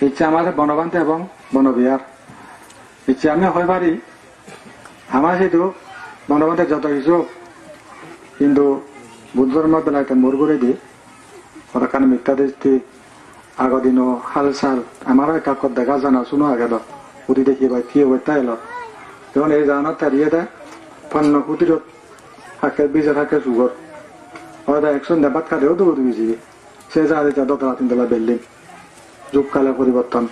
ইচ্ছে আমাদের বনবান্তে এবং বনবিহার ইচ্ছে আমি হয় পারি আমার সেটু বনবান্তে যত কিছু কিন্তু বুদ্ধ ধর্মের বেলায় মোর করে দিয়ে ওরা কারণ মিথ্যা দৃষ্টি আগৰ দিনো হাল চাল আমাৰো কাকত দেখা জানা শুনো আগে উঠি দেখি ভাই কি অবস্থা এলো যখন এই জানার তারিয়ে দেয় পণ্য কুটিরত হাকে বিজে থাকে সুগর হয়তো 100 দেবাত খাদেও তো বুঝি বুঝি সে যা দিতে দোতলা তিনতলা বিল্ডিং যুগকালে পরিবর্তন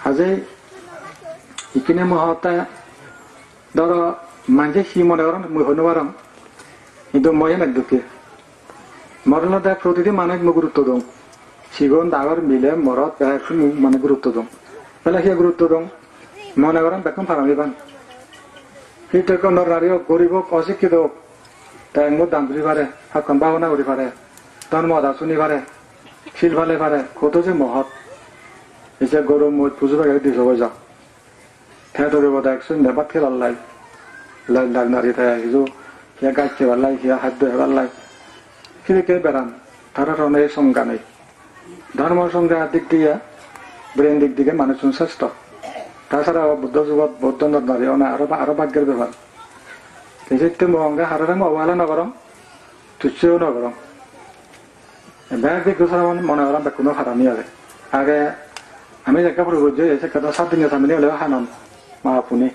আজি ইকিনে মহতে ধরো মাঝে সি মনে করেন মই হইনো পারম কিন্তু মই একদুকে মরণে দেখ প্রতিদিন মানুষ মই গুরুত্ব দম সিগুন ডাঙর মিলে মরত মানে গুরুত্ব দম বেলা সে গুরুত্ব দম মনে করেন বেকম ফারামি পান সেইটো নারী হোক গরিব হোক অশিক্ষিত হোক তাই মোৰ দাম ঘুরি পারে হাকন বাহনা ঘুরি পারে ধর্ম আদা শুনি পারে শিল ভালে পারে কত যে মহৎ এসে গরু মই পুজো বাগে দিছ যাও ঠেটরে বোধ 100 নেবাত খেলার লাই লাই লাগ নারী থাকে কিছু সে গাছ খেবার লাই সে খাদ্য হেবার লাই খিরিকে বেড়ান তারা অনেক সংজ্ঞা নেই ধর্ম সংজ্ঞা দিক দিয়ে ব্রেন দিক দিকে মানুষ শ্রেষ্ঠ তাছাড়া বুদ্ধ যুগত বৌদ্ধ নারী আরো ভাগ্যের ব্যাপার এই মহঙ্গা হারারে অবহেলা নগরম তুচ্ছও নগরম ব্যাগ দিক মনে করাম কোনো হারামি আগে আমি একটা প্রবুদ্ধ এসে কথা 7 দিনের সামনে হলেও হানন মা পুনি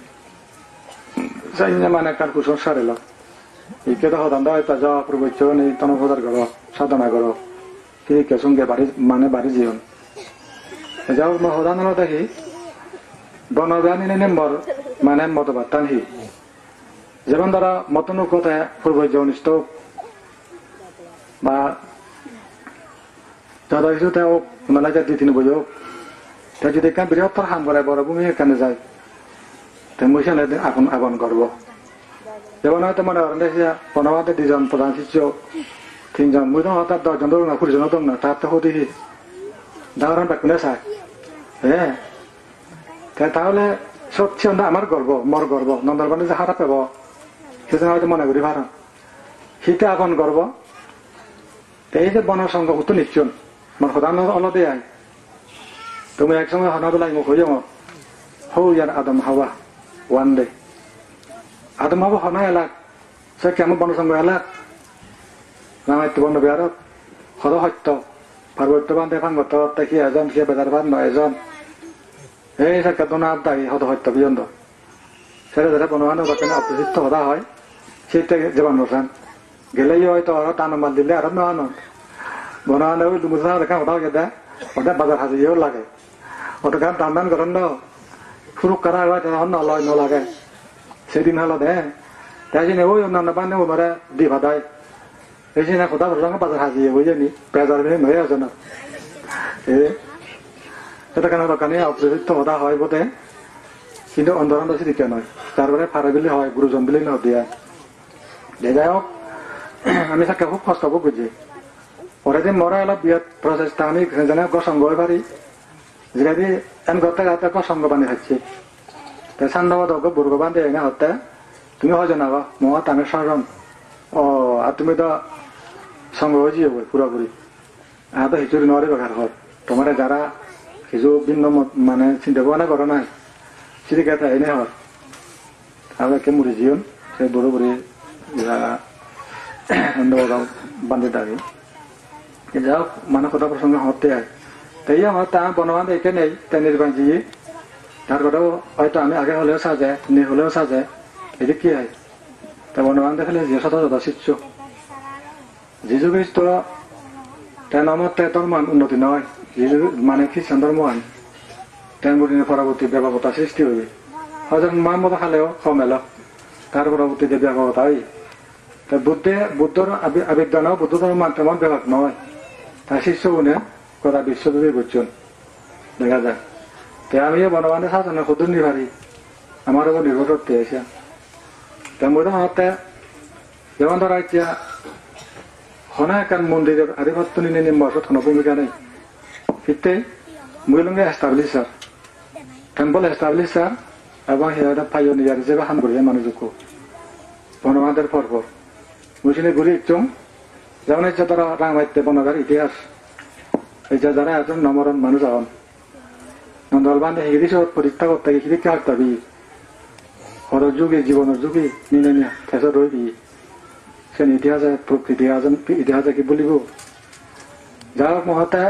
যাই মানে কার কুসর সারেল ইকে তো হদান দাও এটা যাওয়া প্রবুদ্ধ নেই তনপ্রদার করো সাধনা করো কি সঙ্গে বাড়ি মানে বাড়ি জীবন যাও হদান দেখি বনবানী নেম্বর মানে মতবাদ হি যেমন ধরা মতনু কথায় পূর্বজ অনিষ্ট বা যত কিছু তাও মেলা যায় 2-3 বই হোক তা যদি কান বৃহত্তর হাম করে বড় ভূমি এখানে যায় তো মুসিয়ান আগন করবো যেমন হয়তো মনে করেন বনবাদে 2 জন প্রধান শিষ্য 3 জন মুই তো হঠাৎ 10 জন দৌড় না 20 জন দৌড় না তার তো দেখি দাঁড়ান বেকুনে চায় হ্যাঁ তাহলে সত্যি আমার গর্ব মর গর্ব নন্দরবানে যে হারা পাব সেজন্য হয়তো মনে করি ভাড়া শীতে আগন গর্ব এই যে বনের সঙ্গ উত্তর নিশ্চন আমার সদান অলদে আই তুমি একসঙ্গে হনা বেলায় মুখ হয়ে আমার হৌ ইয়ার আদম হাওয়া ওয়ান ডে আদম হাওয়া হনা এলাক সে কেমন বনের সঙ্গ এলাক নামাইতো বন্ধ বিহারত সদ সত্য পার্বত্য বান্ধে ভাঙ্গত তাকি এজন সে বেজার ভাত নয় এজন এই সাক্ষাৎ দায়ী হত হত্য পর্যন্ত সেটা যেটা বনবানো বাচ্চানে অপ্রসিদ্ধ হতা হয় সেটা জীবন বসান গেলেই হয়তো আরো টান মাল দিলে আরো নয় বনবানো মুসা দেখা হতা গেদা ওটা বাজার হাজিও লাগে ওটা গান টান টান করেন না ফুরুক করা হয় নলয় নলাগে সেদিন হলো দে তাই জন্য ওই অন্যান্য বানে ওনারা দি ভাদায় এই জন্য কোথা বললাম বাজার হাজিয়ে ওই জানি পেজার নয় আছে না এটা কেন দোকানে অপ্রসিদ্ধ হতা হয় বোধে কিন্তু অন্ধরান দিকে নয় তারপরে ফারে বিলি হয় গুরুজন বিলি ন দিয়া যাই হোক আমি তাকে খুব কষ্ট বুঝি ওরা যে মরা এলা বিয়াত প্রচেষ্টা আমি জানে গসঙ্গ হয়ে পারি যেখানে এন ঘরতে গাতে গসঙ্গ বানি খাচ্ছি তাই সান্দাবাদ হোক বুর্গ বান্ধে এনে হতে তুমি হয় জানাবা মহা তামের সারণ ও আর তুমি তো সঙ্গ হয়ে যাবো পুরোপুরি আর তো হিচুরি নরে বেকার হয় তোমার যারা কিছু ভিন্ন মানে চিন্তা ভাবনা করো নাই সেদিকে কথা এনে হয় তাহলে কে মুড়ি জীবন সে বুড়ো বুড়ি বান্ধে থাকে যাই হোক মানে কথা প্রসঙ্গে হতে হয় তাই আমার তা বনবান একে নেই তাই নির্বাণ দিয়ে তার কথাও হয়তো আমি আগে হলেও সাজে নি হলেও সাজে এদিক কি হয় তা বনবান দেখলে যে শত শত শিষ্য যিশু খ্রিস্ট তাই নামত তোর মান উন্নতি নয় মানে খ্রিস্টান ধর্ম আন তেন পরবর্তী ব্যাপকতা সৃষ্টি হইবে হয়তো মার মতো খালেও কমেল তার পরবর্তীতে ব্যাপকতা হই তা বুদ্ধর আবির্দানও বুদ্ধ ধর্ম তেমন ব্যাপক নয় তার শিষ্য গুণে গোটা বিশ্বব্যাপী বুঝছেন দেখা যায় তাই আমি বনবানে সাজনে ক্ষুদ্র নিভারি আমার উপর নির্ভর করতে এসে তেমন হতে যেমন ধরা এতিয়া হনা একান মন্দিরের আধিপত্য নিয়ে বছর কোনো ভূমিকা নেই ফিরতে মহিলঙ্গে এস্টাবলিশার টেম্পল এস্টাবলিশার এবং সিহঁতে পাইঅনিয়ার হিসেবে কাম কৰিছে মানুহজনকো বনবাদের পর্ব মুসিনে ঘুরি ইচ্ছুং যেমন ইচ্ছা তারা রামায়িত্যে বনগার ইতিহাস এই যে যারা এজন নমরণ মানুষ আহন নন্দল বান্ধে হিরিসত পরীক্ষা করতে গিয়ে শিক্ষা হত্যাবি হরের যুগে জীবনের যুগে নিনে নিয়া ফেসর রইবি সেন ইতিহাসে প্রকৃতি ইতিহাসে কি বলিব যা হোক মহতে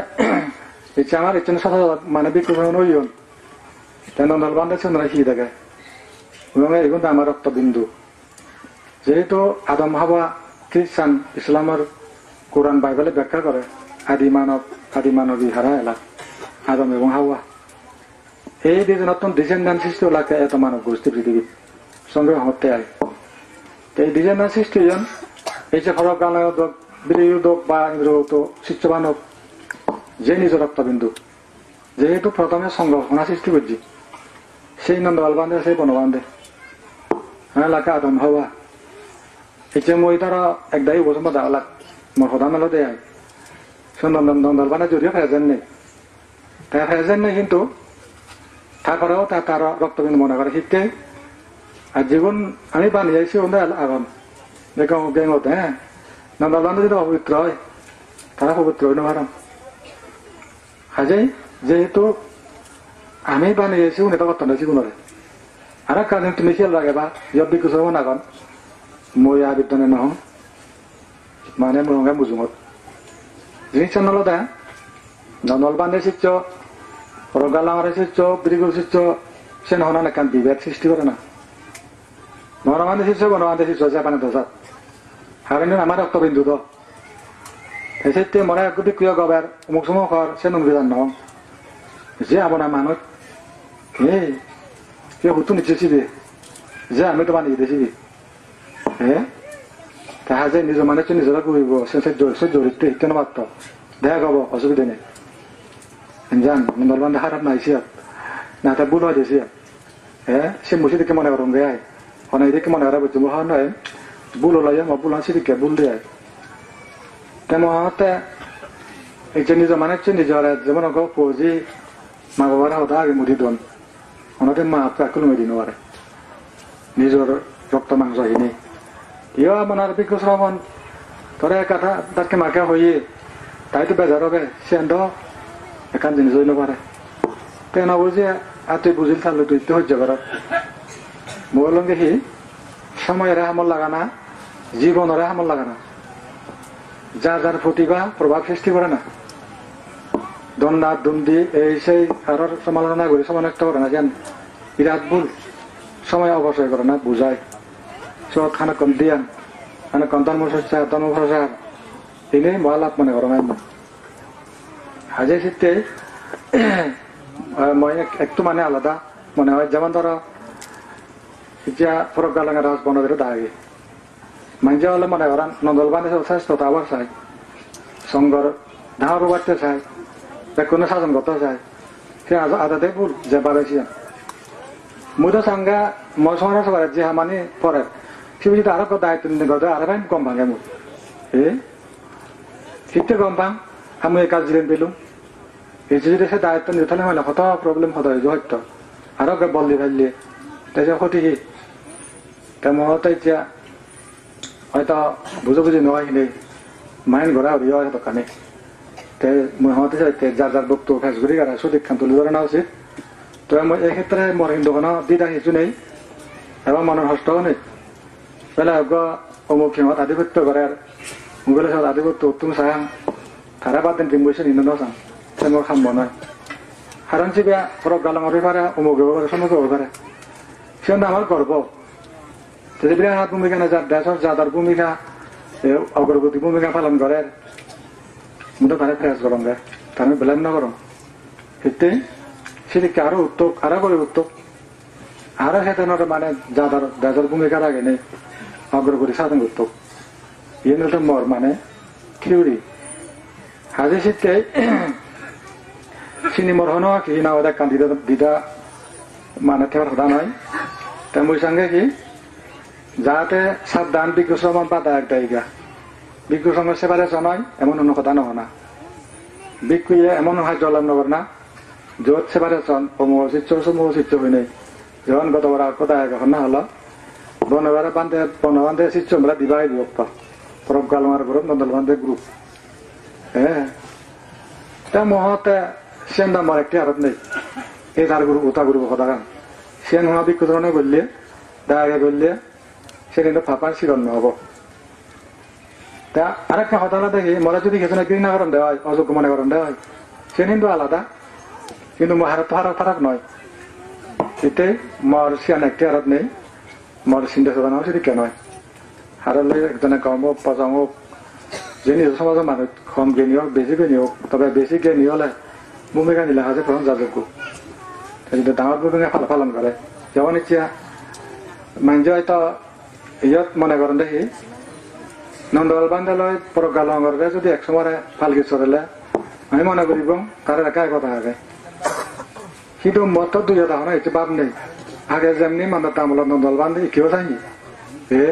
ইচ্ছে আমার ইচ্ছে সাথে মানে বিক্রমণ হইন তাই নন্দল বান্ধে চন্দ্রা শিখে থাকে এবং এগুলো আমার রক্তবিন্দু যেহেতু আদম হাওয়া খ্রিস্টান ইসলামের কোরআন বাইবেলে ব্যাখ্যা করে আদি মানবী হারা এলা আদম এবং হাওয়া এই দুজন নতুন ডিসেন্ডান সৃষ্টি এলাকায় এত মানব গোষ্ঠী পৃথিবীর সঙ্গে হতে আয় এই ডিসেন্ডান সৃষ্টি জন এই যে ফরক গান বিরোধক বা ইন্দ্রত শিষ্যবানক যে নিজ রক্তবিন্দু যেহেতু প্রথমে সংগঠনা সৃষ্টি করছি সেই নন্দবাল বান্ধে সেই বনবান্ধে এলাকা আদম হাওয়া এই যে মই তারা একদাই উপসম্প দাওয়ালাক মোর সদা মেলো দেয় নন্দল বান্ধে যদিও ফেজেন নেই তাই ফেজেন নেই কিন্তু তারপরেও তার রক্তবিন্দু মনে করে শিখতে আর জীবন আমি বানিয়েছি ওদের আগুন দেখুন গেঙত হ্যাঁ নন্দল বান্ধব যদি অপবিত্র হয় তারা পবিত্র হইতে পারেন কাজেই যেহেতু আমি বানিয়েছি উনি তো করতে নেছি কোনরে আর কাজ তুমি খেয়াল রাখে বা যদি কিছু হব না মই আবিদ্যনে নহ মানে মহঙ্গা মুজুমত জিনিস নল দা নন্দল বান্ধে শিখছ রগালাঙরে শিখছ বিরিগুল শিখছ সে নহনা না কান বিভেদ সৃষ্টি করে না নরমান্ধে শিখছ বনবান্ধে শিখছ জাপানে দশাত হারেন আমার রক্তবিন্দু তো এসে মনে এক বিক্রিয় গবের অমুক সময় ঘর সে নমরি জান নহ যে আপনার মানুষ এই কেউ হুতু নিচ্ছে যে আমি তো বানিয়ে দিয়েছি হ্যাঁ তাহা যে নিজ মানুষ নিজরা কৰিব সে জড়িত কেন মাত্র দেখা গব অসুবিধা নেই জান নন্দলবান্ধে খারাপ নাইছি না তা ভুল হয়েছি হ্যাঁ সে মুসি দিকে মনে করুন গে অনেক দিকে মনে করা বুঝছি মহা নয় ভুল হলো ভুল হাসি দিকে ভুল দিয়ে তেমতে এই যে নিজ মানুষ নিজের যেমন পৌঁছি মা বাবার হতা আগে মুদি দন অনতে মা আপকা মেদি নোৱাৰে নিজৰ রক্ত মাংস হিনি ইয়া মনার বিক্ষ শ্রমণ তোরে কথা তাকে মাকে হইয়ে তাই তো বেজার হবে সেন্দ এখান জিনিস হইতে পারে তেন বুঝে আর তুই বুঝিল থাকলে তুই তো হজ্জ কর বললঙ্গে হি সময়ের হামল লাগানা জীবনের হামল লাগানা যার যার প্রতিভা প্রভাব সৃষ্টি করে না দণ্ডা দুন্দি এই সেই আর সমালোচনা করে সমান একটা করে না যেন বিরাট ভুল সময় অবশ্যই করে না বুঝায় সব খানা কম দিয়ান মানে কন্তান মশার তন মশার তিনি মহালাভ মনে করো না হাজে শীতে মই একটু মানে আলাদা মনে হয় যেমন ধরো এতিয়া ফরক গালাঙের রাজ বনদের দাগে মাঞ্জা হলে মনে করেন নন্দলবানে শ্রেষ্ঠতা আবার চাই সংঘর ধার বাড়তে চাই কোনো শাসন করতে চাই সে আদাতে ভুল যে বাড়াইছি মুই তো সাঙ্গা মই সমাজ সবাই যে মানে পরে সে বুঝি আরো দায়িত্ব নিতে করতে আরো ভাই কম ভাঙে মুই শিখতে কম পাম আমি এই কাজ দিলেন পেলুম এই যদি সে দায়িত্ব নিতে তাহলে মানে কত প্রবলেম হতো হয়তো আরো বললি ফেললি তাই ক্ষতি কি মহতে এতিয়া হয়তো বুঝি নহয় কিন্তু মাইন ঘোরা হরিয়া হয় দোকানে মই হতে চাইতে যার যার বক্তব্য ফেস ঘুরি গাড়া সঠিক খান তুলি ধরে না উচিত তো মই এই ক্ষেত্রে মোর হিন্দু কোনো দিদা কিছু নেই এবং মনের হস্তও নেই বেলা অমুক সিংহত আধিপত্য করে মোবাইল সব আধিপত্য উত্তম চাং তারা বাদ দিন দিম বসে নিন্দন চাং সে মোর খাম নয় কারণ চিবিয়া ফরক গালাং হতে পারে অমুক হব পারে সমুক হব পারে সে আমার গর্ব যদি বিরাট ভূমিকা না যার দেশের যাদার ভূমিকা অগ্রগতি ভূমিকা পালন করে মুদে তারা ফ্রেস করম গে তার ব্লেম না করম এতে সেদিকে আরো উত্তক আরো করে উত্তক আরো সেটা মানে যাদার দেশের ভূমিকার আগে নেই অগ্রগতি সাধন উত্তক ইয়ে মর মানে থিওরি হাজে শীতে চিনি মর হন কি না ওদের কান দিদা মানে থেওয়ার কথা নয় তাই মই সঙ্গে কি যাতে সাবধান বিজ্ঞসমান বাধা একটা ইগা বিজ্ঞসঙ্গ সেবারে নয় এমন অন্য কথা নহ না বিজ্ঞে এমন হয় জলাম নগর না যত সেবারে চন অমোচিত্র সমোচিত্র হই নাই যখন গতবার কথা এখন না হলো বনবান্ধে চিত্র আমরা দিবাই বিভক্ত পরব গালমার গ্রুপ নন্দলবান্ধে গ্রুপ হ্যাঁ তা মহতে সেন্দা আমার একটি আরত নেই এই তার গুরু ওটা গুরু হদাগান সে নোয়া বিক্ষুধরণে বললে দাগে বললে সে কিন্তু ফাঁপান শিরণ হব তা আরেকটা হতালা দেখি মরা যদি খেতে ঘৃণা করেন দেওয়া হয় অযোগ্য মনে করেন দেওয়া হয় সে কিন্তু আলাদা কিন্তু হারত তো হারত ফারাক নয় এতে মর সিয়ান একটি হারত নেই মর চিন্তা চলা নয় সেদিকে নয় হারলে একজনে কম হোক পচং হোক যে নিজ সমাজের মানুষ কম জ্ঞানী হোক বেশি জ্ঞানী হোক তবে বেশি জ্ঞানী হলে ভূমিকা নিলে হাজে প্রথম যাযোগ্য কিন্তু ডাঙর ভূমিকা পালন করে যেমন ইচ্ছা মানুষ হয়তো ইয়াত মনে করেন দেখি নন্দল বান্ধালয় পরগালঙ্গরে যদি একসময় ফালকি চড়লে আমি মনে করিব তার একা কথা আগে কিন্তু মত দুই এটা হয় একটু ভাব নেই আগে যেমনি মানে তামলত নন্দল বান্ধে কেউ যায়নি এ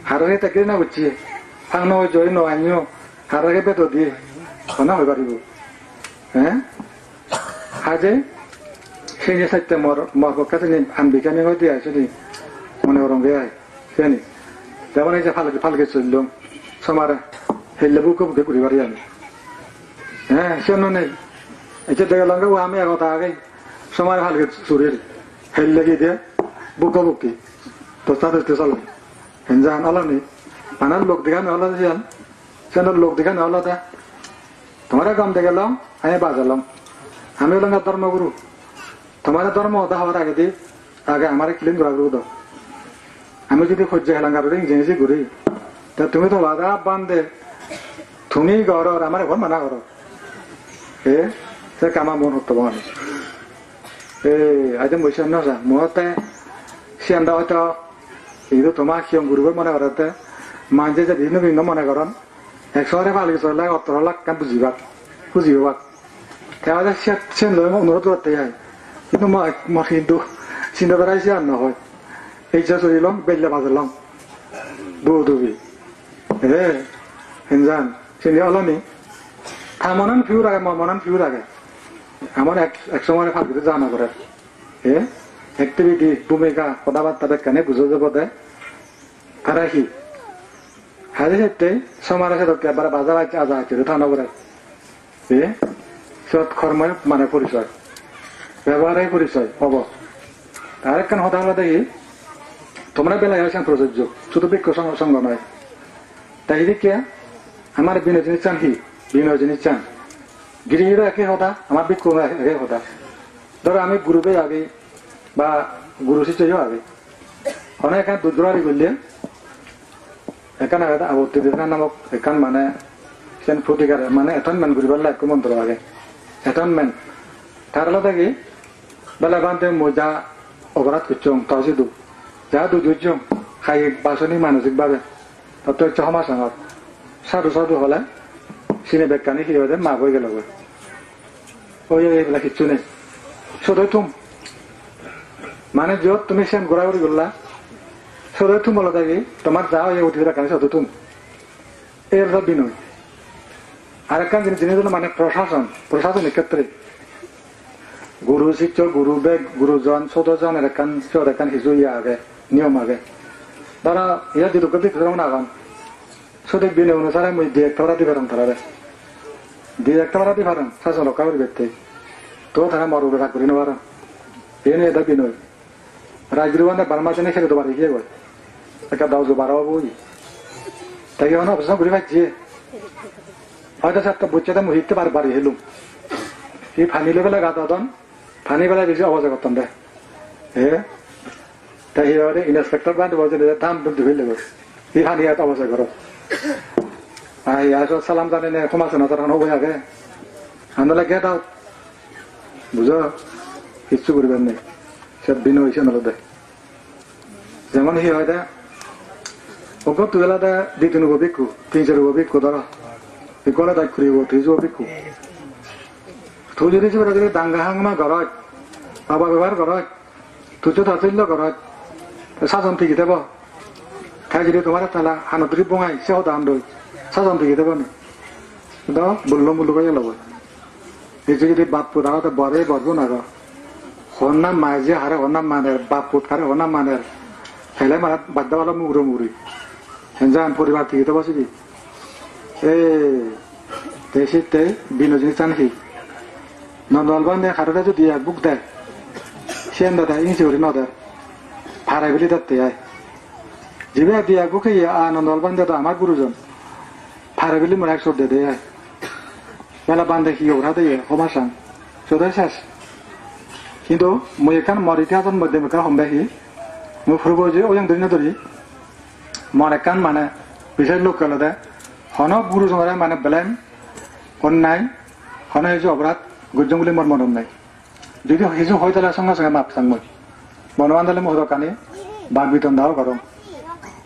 হারারে তাকে না বুঝছি ফাং নয় জয় নয়ও হারারে বেতো দিয়ে না হয়ে পারিব হ্যাঁ আজে সেই যে সাইতে মর পক্ষে আনবিকানি হয়ে দিয়ে আসি মনে করম গে জানি যেমন এই যে ফালকে চলল সমারে হেললে বুকে বুকে ঘুরি বাড়ি আমি হ্যাঁ সে নেই এই যে দেখলাম ও আমি একথা আগে সমারে ফালকে চুরির হেললে গিয়ে দিয়ে বুকে বুকি দোস্তা দোস্তে চলো হেনজান আলানি আনার লোক দেখানো হলো যান সেন লোক দেখানো হলো তা তোমার কাম দেখে গেলাম আমি বাজালাম আমি হলাম ধর্মগুরু তোমার ধর্ম হতা হওয়ার আগে দিয়ে আগে আমার ক্লিন করা গুরু দাও আমি যদি সহ্য হেলাঙ্গার জিনিসই ঘুরি তা তুমি তো বাধা বান্ধে তুমি ঘর আমার ঘর মানা করো এ সে কামা মন হতো মানে এ আজ বৈশাখ নজা মহতে সিয়ান্দা হয়তো ಇದು তোমার সিয়ং গুরুবে মনে করতে মাঝে যে ভিন্ন ভিন্ন মনে করেন 100 ভালো কিছু হলে 18 লাখ কান বুঝিবা তাহলে সে অনুরোধ করতে হয় কিন্তু কিন্তু চিন্তা করাইছে আর নহয় এই যে চলিলাম বেললে বাজলাম দুবি রে হেনজান চিনি হলনি মনন ফিউর আগে মনন ফিউর আগে আমার এক সময় ফালকিতে জানা করে অ্যাক্টিভিটি ভূমিকা কথাবার্তা কেন বুঝো যাব দে তারা কি হাজে সেতে সমাজের সাথে এবার বাজার আছে আজা আছে থানা করে সৎ কর্মে মানে পরিচয় ব্যবহারের পরিচয় হব আর একখান হতা হলো দেখি তোমরা বেলায় আসেন প্রযোজ্য শুধু বৃক্ষ সঙ্গ নয় তাই দিকে আমার বিনোদ জিনিস চান কি বিনোদ জিনিস চান গিরিহিরা একে হতা আমার বৃক্ষ একে হতা ধরো আমি গ্রুপে আগে বা গুরু শিষ্য আগে অনেক এখানে দুজোড়ারি করলে এখানে আবত্তি নামক এখান মানে সেন ফুটিকার মানে এটনমেন্ট করিবার লাগে মন্ত্র আগে এটনমেন্ট তার আলাদা কি বেলা বান্ধে মজা অপরাধ করছং তহসিদু যা দুজুজং খাই বাসনি মানসিক ভাবে তত হচ্ছে সমাজত সাধু সাধু হলে সিনে বেকানি কি হয়ে মা বই গেল ওই এইবিলাক কিচ্ছু নেই শুধু তুম মানে যত তুমি সেন ঘোরাঘুরি করলা শুধু তুম বলো থাকি তোমার যা হয়ে উঠি রাখা শুধু তুম এর সব বিনয় আরেকখান জিনিস হলো মানে প্রশাসনিক ক্ষেত্রে গুরু শিক্ষক গুরু বেগ গুরুজন ছোটজন এখান কিছু ইয়ে আগে নিয়ম আগে ধরা ইয়া যেটুকু বিক্রম নাগান সঠিক বিনয় অনুসারে মই দিয়ে একটা দি পারেন তারা দিয়ে একটা দি পারেন শাসন রক্ষা করি ব্যক্তি তো তারা মর উড়ে রাখ করি নেবার এই নিয়ে এটা বিনয় রাজগুরু বান্ধে বারমা জনে খেলে তো বাড়ি গিয়ে গয় একটা দাও যে বাড়াবো বই তাই কেমন অবস্থা ঘুরে পাচ্ছি হয়তো একটা বুঝতে মুহিতে বাড়ি হেলুম এই ফানি লেবেলা গা দাদন ফানি বেলা বেশি অবস্থা করতাম দে তাই ইন্সপেক্টর বান্ধে বলছে দাম বলতে হইলে এই ফানি এত অবস্থা করো সালাম জানে না সমাজ না তারা নবই আগে আন্দোলন গে দাও বুঝো কিচ্ছু করবেন নেই সব দিন হয়েছে নলদে যেমন হি হয় দে ওকে তুই এলা দে দি তিন বিকু 3-4 বিকু ধরো বিকলে দায় করিব 3 বিকু তুই যদি যদি দাঙ্গা হাঙ্গমা ঘরত বাবা ব্যবহার ঘরত তুই তো তাচিল্য ঘরত সাজন ঠিকই দেব তাই যদি তোমার তালা হানতরি বঙাই সেও দাম দই সাজন ঠিকই দেব না বললো বললো করে লব এই যদি বাপ পুরাতে বরে বরবো না গো হন্নাম মাঝে হারে হন্নাম মানের বাপ পুত হারে হন্নাম মানের হেলে মারা বাদ্যা মুগুরো মুগুরি হেনজান পরিবার ঠিকই দেব সিবি দেশিতে বিনোজিনী চানহি নন্দলবান্ধে খারোটা যদি এক বুক দেয় সেন দাদা ইঞ্চি করি নদের ভাড়াই বলি তাতে আয় জিবে দিয়ে বুকে নন্দলবান্ধে তো আমার গুরুজন ভাড়াই বলি মোর 100 দে দেয় মেলা বান্ধে কি ওরা দিয়ে হমাসাং সদাই শেষ কিন্তু মই এখান মর ইতিহাসের মধ্যে মেকা হমবাহি মই ফুরব যে ওজন ধরি না ধরি মন একান মানে বিশেষ লোক গেল দে হন গুরুজনরা মানে বেলেন অন্যায় হন এই যে অপরাধ গুজং বলে মোর মরণ নাই যদি কিছু হয় তাহলে সঙ্গে সঙ্গে মাপ চাং মই বনবান দিলে মোর কানে বাঘ বিতন দাও করম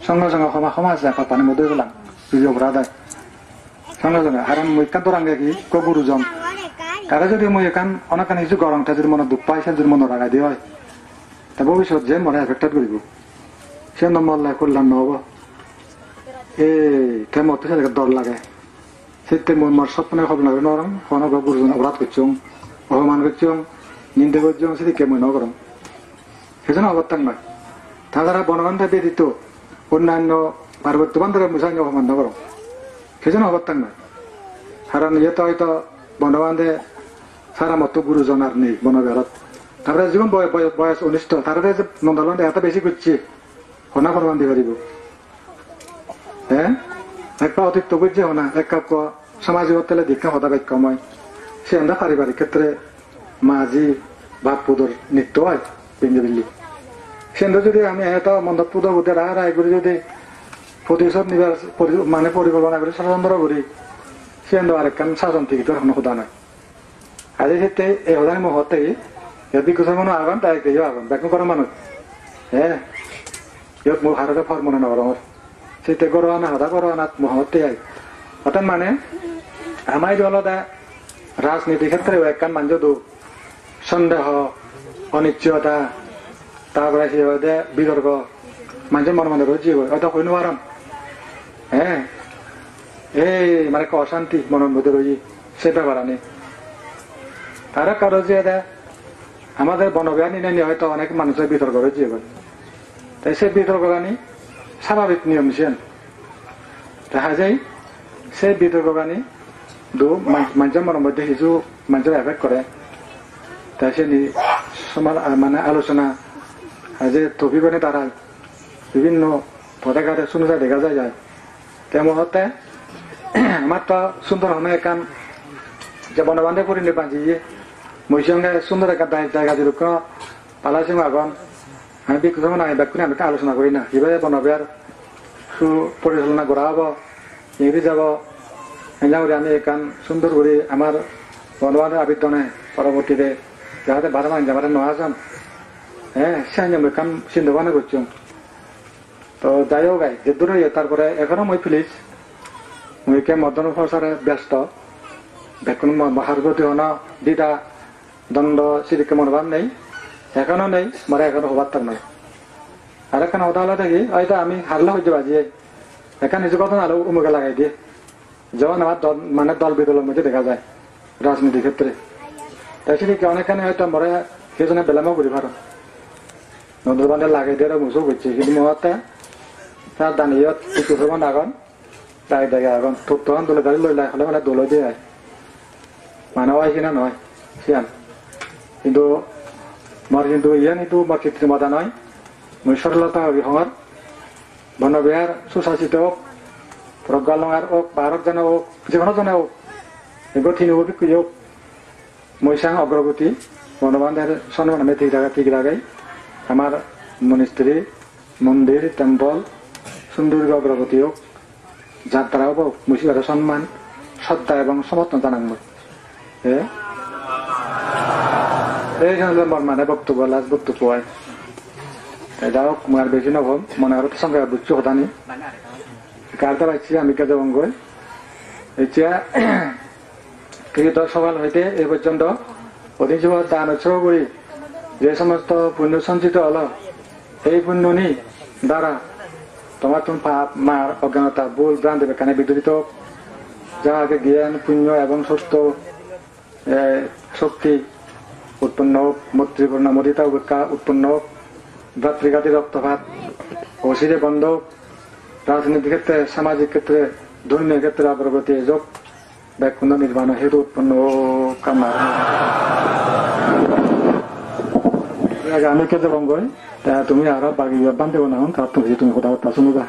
সঙ্গে সঙ্গে ক্ষমা আছে পানি মধ্যে গেলাম যদি অপরাধ হয় সঙ্গে সঙ্গে আর মই একান তোর আগে কি ক গুরুজন তারা যদি মই একান অনেকান কিছু গরমটা যদি মনে দুঃখ পাইছে যদি মনে রাগাই দিয়ে হয় তা ভবিষ্যৎ যে মনে এফেক্টেড করিব সে মরলে কল্যাণ নহব এই মতো সেটাকে দর লাগে সেতে মোর স্বপ্নে খবর লাগে নরম কোনো গুরুজন অপরাধ করছং অপমান করছং নিন্দে করছং সেদিকে মই নগরম সেজন্য অবস্থান নয় তাছাড়া বনবান্ধা দিয়ে দিত অন্যান্য পার্বত্য বান্ধবের মুসাইন অপমান নগরম সেজন্য অবস্থান নয় কারণ ইয়েতে হয়তো বনবান্ধে সারা মতো গুরুজন আর নেই বনবিহারত তারপরে জীবন বয়স অনিষ্ট তারপরে যে নন্দলবান্ধে এত বেশি করছে হনা বনবান্ধি পারিব হ্যাঁ একটা অতিরিক্ত বুঝছে না এক কাপ সামাজিক তেলে দীক্ষা হতা বাক্য মই সে আমরা পারিবারিক ক্ষেত্রে মাঝি বাপ পুদর নৃত্য হয় পিঞ্জে বিল্লি সেন্দ্র যদি আমি এত মণ্ডপ পুদর উঠে রায় করে যদি প্রতিশোধ নিবার মানে পরিকল্পনা করে ষড়যন্ত্র করি সেন্দ্র আরেকখান শাসন থেকে তোর কোনো হোদা নয় আজ ক্ষেত্রে এই হোদানি মহতে যদি কিছু মনে আগান তাই কেউ আগান ব্যাকুম করা মানুষ হ্যাঁ ইয়ত মোৰ ভারতে ফর মনে নগর আমার সেতে করো না হদা করো না মহতে আই অর্থাৎ মানে আমার দলদা রাজনীতি ক্ষেত্রে একখান মানুষ দু সন্দেহ অনিশ্চয়তা তারপরে সে বিতর্ক মানুষের মনে মনে রয়েছে হয়তো কইনো পারম হ্যাঁ এই মানে অশান্তি মনের মধ্যে রয়েছে সে ব্যাপার নেই তারা কারো যে আমাদের বনবিহার নিয়ে হয়তো অনেক মানুষের বিতর্ক রয়েছে তাই সে বিতর্ক গানি স্বাভাবিক নিয়ম সেন দেখা যায় সে বিতর্ক গানি দু মানুষের মনের মধ্যে কিছু মানুষের এফেক্ট করে তাই সে মানে আলোচনা যে তফিগণে তারা বিভিন্ন পতাকাতে শুনে যায় দেখা যায় তেমন হতে আমার তো সুন্দর হনে একান যে বনবান্ধে পরিণে বাঁচিয়ে মই সঙ্গে সুন্দর একটা জায়গা যেরক পালাসিং আগন আমি বিক্ষণ আমি ব্যাকুনি আমি আলোচনা করি না কিভাবে বনবিহার সুপরিচালনা করা হব ইংরেজি যাব এনে আমি একান সুন্দর করে আমার বনবান্ধের আবেদনে পরবর্তীতে যাতে বারো মান যাবার নয় যান হ্যাঁ সে আমি একান চিন্তা ভাবনা করছি তো যাই হোক যে দূরে তারপরে এখনো মই ফিলিস মই কে মদন প্রচারে ব্যস্ত বেকুন হার প্রতি হন দিদা দণ্ড সিদিকে মনোভাব নেই এখনো নেই মানে এখনো হবার তার নয় আর এখানে হতা থাকি হয়তো আমি হারলে হইতে বাজিয়ে এখানে নিজে কথা আলো উমুকে লাগাই দিয়ে যখন আমার মানে দল বিদলের মধ্যে দেখা যায় রাজনীতির ক্ষেত্রে তাই সেদিকে অনেকখানে হয়তো মরে সেজনে বেলামও করি ভারত নন্দুরবান্ধে লাগাই দিয়ে মুসুর করছে কিন্তু মহতে তার দানিয়ত কিছুমান আগন তাই দেখে আগন তখন দলে দাঁড়িয়ে লই লাই হলে মানে দলে দিয়ে মানে হয় কিনা নয় সিয়ান কিন্তু মর কিন্তু ইয়ান কিন্তু মর কৃত্রিমতা নয় মই সরলতা অভিহর বনবিহার সুশাসিত হোক প্রজ্ঞালঙ্গার হোক বারক জন হোক যে কোনো জনে হোক গঠিন হোক হোক মৈসাং অগ্রগতি বনবান্ধের সম্মান ঠিক লাগাই আমার মনিস্ট্রি মন্দির টেম্পল সুন্দর অগ্রগতি হোক যাত্রা হোক মুসিবাদের সম্মান শ্রদ্ধা এবং সমর্থন জানান মই এইখানে মানে বক্তব্য লাজ বক্তব্য হয় যা হোক মই আর বেশি নব মনে আরো সঙ্গে বুঝছি কথা নি কারটা পাইছি আমি কাজে অঙ্গই এতিয়া কৃত সকাল হইতে এই পর্যন্ত অধিজীব দান উৎসর্গ করি যে সমস্ত পুণ্য সঞ্চিত হল এই পুণ্যনি দ্বারা তোমার তুমি পাপ মার অজ্ঞানতা ভুল ভ্রান্তি বেকানে বিদরিত যা আগে জ্ঞান পুণ্য এবং সুস্থ শক্তি উৎপন্ন হোক মৈত্রীপূর্ণ মদিতা উপেক্ষা উৎপন্ন হোক ভাতৃঘাতী রক্তপাত অসিরে বন্ধ রাজনীতি ক্ষেত্রে সামাজিক ক্ষেত্রে ধর্মীয় ক্ষেত্রে অগ্রগতি যোগ ব্যাকুণ্ড নির্মাণ হেতু উৎপন্ন কামনা আমি কে যাবো গই তা তুমি আর বাকি বান্ধব না হন তার তুমি কথা শুনবা